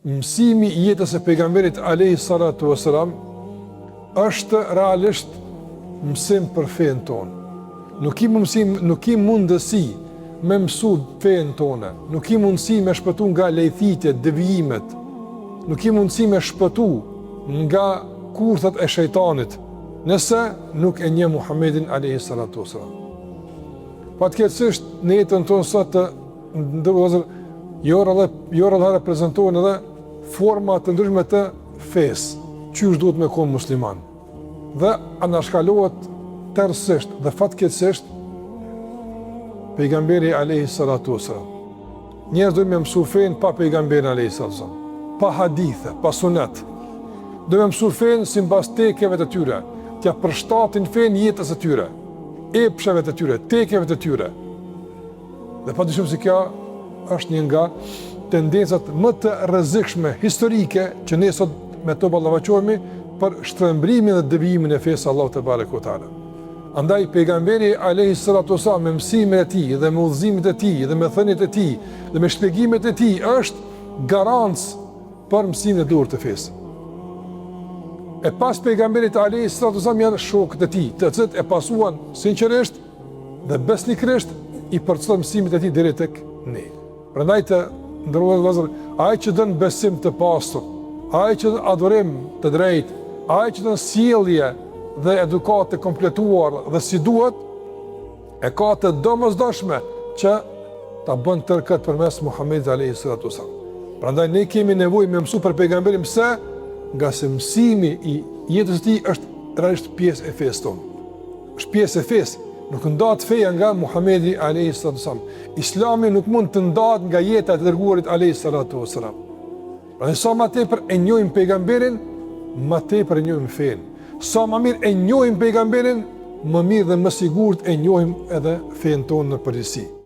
mësimi I jetës së pejgamberit alayhi salatu wasalam është realisht mësim për fen tonë. Nuk ki mundësi me mësu fen tonë, nuk ki mundësi me shpëtu nga lejthitjet, devijimet, nuk ki mundësi me shpëtu nga kurthat e shejtanit, nëse nuk e njeh Muhammedin alayhi salatu wasalam. Fatkeqësisht në jetën tonë sot ndërkohë jorë reprezentojnë edhe forma të ndryshme të fesë, qysh duhet me qenë musliman. Dhe anashkalohet tërësisht dhe fatkeqësisht pejgamberi alayhi salatu wasalam. Njerëz duhet me mësu fen pa pejgamberin alayhi salatu wasalam, pa hadithe, pa sunet. Do me mësu fen sipas tekeve të tyre, t'ja përshtatin fen jetës së tyre, epsheve të tyre, tekeve të tyre. Dhe padyshim se kjo është një nga tendencat më të rrezikshme historike që ne sot me to ballafaqohemi për shtrembrimin dhe devijimin e fesë Allahu te barekuhu teala. Andaj pejgamberi alayhi salatu wasallam me mësimet e tij dhe me udhëzimet e tij dhe me thëniet e tij dhe me shpjegimet e tij është garancë për mësimin e duhur të fesë. E pas pejgamberit alayhi salatu wasallam janë shokët e tij, të cilët e pasuan sinqerisht dhe besnikërisht I përcjell mësimet e tij deri tek ne. Prandaj të ndërruar vëllezër, ai që dën besim të pastër, ai që dën adhurim të drejtë, ai që dën sjellje dhe edukat të kompletuar dhe si duhet, e ka të domosdoshme që ta bën tërë këtë përmes Muhamedit alayhi salatu wasallam. Prandaj ne kemi nevojë me mësu për pejgamberin pse? Nga se mësimi I jetës së tij është realisht pjesë e fesë tonë. Është pjesë e fesë, nuk ndahet feja nga Muhamedi alayhi salatu wasallam. Islami nuk mund të ndahet nga jeta e dërguarit alayhi salatu wasallam. Prandaj sa më tepër e njohim pejgamberin, më tepër e njohim fen. Sa më mirë e njohim pejgamberin, më mirë dhe më sigurt e njohim edhe fen tonë në përgjithësi.